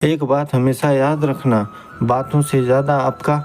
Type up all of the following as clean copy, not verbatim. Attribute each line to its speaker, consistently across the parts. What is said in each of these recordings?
Speaker 1: एक बात हमेशा याद रखना, बातों से ज़्यादा आपका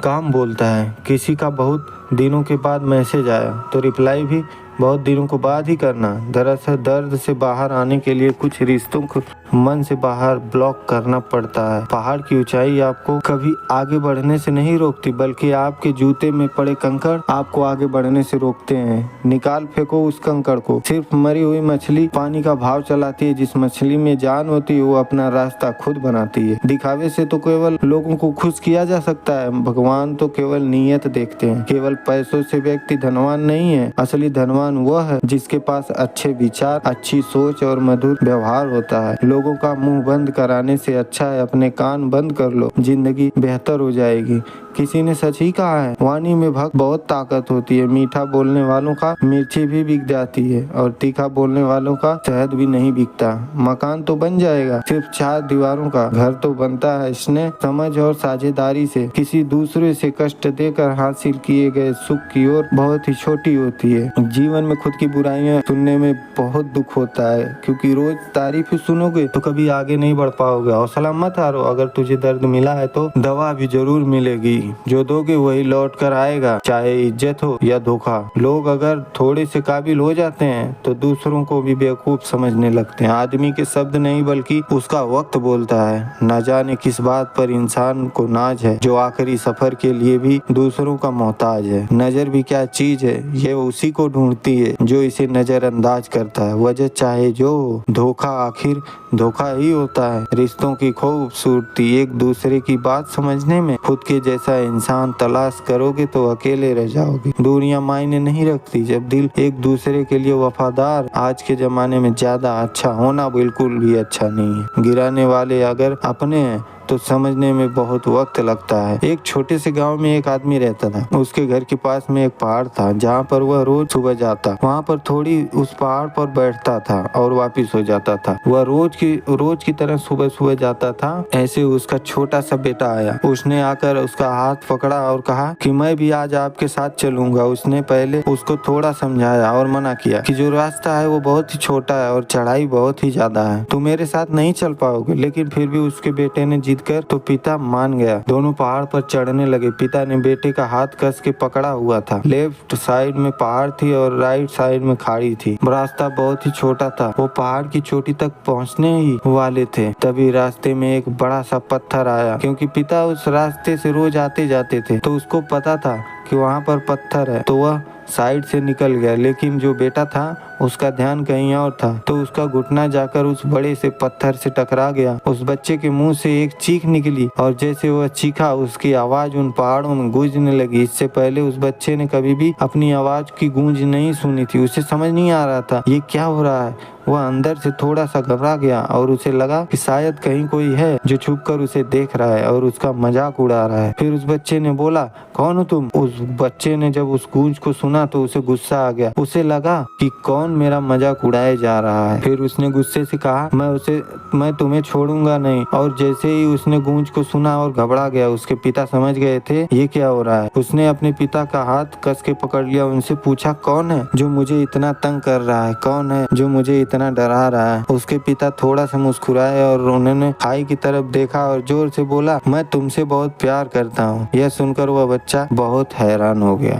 Speaker 1: काम बोलता है। किसी का बहुत दिनों के बाद मैसेज आया तो रिप्लाई भी बहुत दिनों के बाद ही करना। दरअसल दर्द से बाहर आने के लिए कुछ रिश्तों को मन से बाहर ब्लॉक करना पड़ता है। पहाड़ की ऊंचाई आपको कभी आगे बढ़ने से नहीं रोकती, बल्कि आपके जूते में पड़े कंकड़ आपको आगे बढ़ने से रोकते हैं। निकाल फेंको उस कंकड़ को। सिर्फ मरी हुई मछली पानी का भाव चलाती है। जिस मछली में जान होती है वो अपना रास्ता खुद बनाती है। दिखावे से तो केवल लोगों को खुश किया जा सकता है, भगवान तो केवल नीयत देखते हैं। केवल पैसों से व्यक्ति धनवान नहीं है। असली धनवान वह है जिसके पास अच्छे विचार, अच्छी सोच और मधुर व्यवहार होता है। लोगों का मुंह बंद कराने से अच्छा है अपने कान बंद कर लो, जिंदगी बेहतर हो जाएगी। किसी ने सच ही कहा है, वाणी में बहुत ताकत होती है। मीठा बोलने वालों का मिर्ची भी बिक जाती है और तीखा बोलने वालों का शहद भी नहीं बिकता। मकान तो बन जाएगा, सिर्फ 4 दीवारों का घर तो बनता है स्नेह, समझ और साझेदारी से। किसी दूसरे से कष्ट देकर हासिल किए गए सुख की ओर बहुत ही छोटी होती है। जीवन में खुद की बुराइयां सुनने में बहुत दुख होता है, क्योंकि रोज तारीफ सुनोगे तो कभी आगे नहीं बढ़ पाओगे। हौसला मत हारो, अगर तुझे दर्द मिला है तो दवा भी जरूर मिलेगी। जो दोगे वही लौट कर आएगा, चाहे इज्जत हो या धोखा। लोग अगर थोड़े से काबिल हो जाते हैं तो दूसरों को भी बेवकूफ समझने लगते हैं। आदमी के शब्द नहीं बल्कि उसका वक्त बोलता है। न जाने किस बात पर इंसान को नाज है, जो आखिरी सफर के लिए भी दूसरों का मोहताज है। नजर भी क्या चीज है, ये उसी को ढूंढती है जो इसे नजरअंदाज करता है। वजह चाहे जो हो, धोखा आखिर धोखा ही होता है। रिश्तों की खूबसूरती एक दूसरे की बात समझने में। खुद के जैसा इंसान तलाश करोगे तो अकेले रह जाओगे। दूरियां मायने नहीं रखती जब दिल एक दूसरे के लिए वफादार। आज के जमाने में ज्यादा अच्छा होना बिल्कुल भी अच्छा नहीं है। गिराने वाले अगर अपने हैं तो समझने में बहुत वक्त लगता है। एक छोटे से गांव में एक आदमी रहता था। उसके घर के पास में एक पहाड़ था जहां पर वह रोज सुबह जाता, वहां पर थोड़ी उस पहाड़ पर बैठता था और वापिस हो जाता था। वह रोज की तरह सुबह सुबह जाता था। ऐसे उसका छोटा सा बेटा आया। उसने आकर उसका हाथ पकड़ा और कहा कि मैं भी आज आपके साथ चलूंगा। उसने पहले उसको थोड़ा समझाया और मना किया कि जो रास्ता है वो बहुत ही छोटा है और चढ़ाई बहुत ही ज्यादा है, तुम मेरे साथ नहीं चल पाओगे। लेकिन फिर भी उसके बेटे ने जिद कर तो पिता मान गया। दोनों पहाड़ पर चढ़ने लगे। पिता ने बेटे का हाथ कस के पकड़ा हुआ था। लेफ्ट साइड में पहाड़ थी और राइट साइड में खाड़ी थी। रास्ता बहुत ही छोटा था। वो पहाड़ की चोटी तक पहुंचने ही वाले थे, तभी रास्ते में एक बड़ा सा पत्थर आया। क्योंकि पिता उस रास्ते से रोज आते जाते थे तो उसको पता था कि वहाँ पर पत्थर है, तो वह साइड से निकल गया। लेकिन जो बेटा था उसका ध्यान कहीं और था, तो उसका घुटना जाकर उस बड़े से पत्थर से टकरा गया। उस बच्चे के मुंह से एक चीख निकली और जैसे वह चीखा उसकी आवाज उन पहाड़ों में गूंजने लगी। इससे पहले उस बच्चे ने कभी भी अपनी आवाज की गूंज नहीं सुनी थी। उसे समझ नहीं आ रहा था ये क्या हो रहा है। वह अंदर से थोड़ा सा घबरा गया और उसे लगा कि शायद कहीं कोई है जो छुपकर उसे देख रहा है और उसका मजाक उड़ा रहा है। फिर उस बच्चे ने बोला, कौन हो तुम? उस बच्चे ने जब उस गूंज को सुना तो उसे गुस्सा आ गया। उसे लगा कि कौन मेरा मजाक उड़ाए जा रहा है। फिर उसने गुस्से से कहा, मैं तुम्हें छोड़ूंगा नहीं। और जैसे ही उसने गूंज को सुना और घबरा गया। उसके पिता समझ गए थे ये क्या हो रहा है। उसने अपने पिता का हाथ कस के पकड़ लिया। उनसे पूछा, कौन है जो मुझे इतना तंग कर रहा है? कौन है जो मुझे इतना डरा रहा है? उसके पिता थोड़ा सा मुस्कुराए और उन्होंने खाई की तरफ देखा और जोर से बोला, मैं तुमसे बहुत प्यार करता हूँ। यह सुनकर वह बच्चा बहुत हैरान हो गया।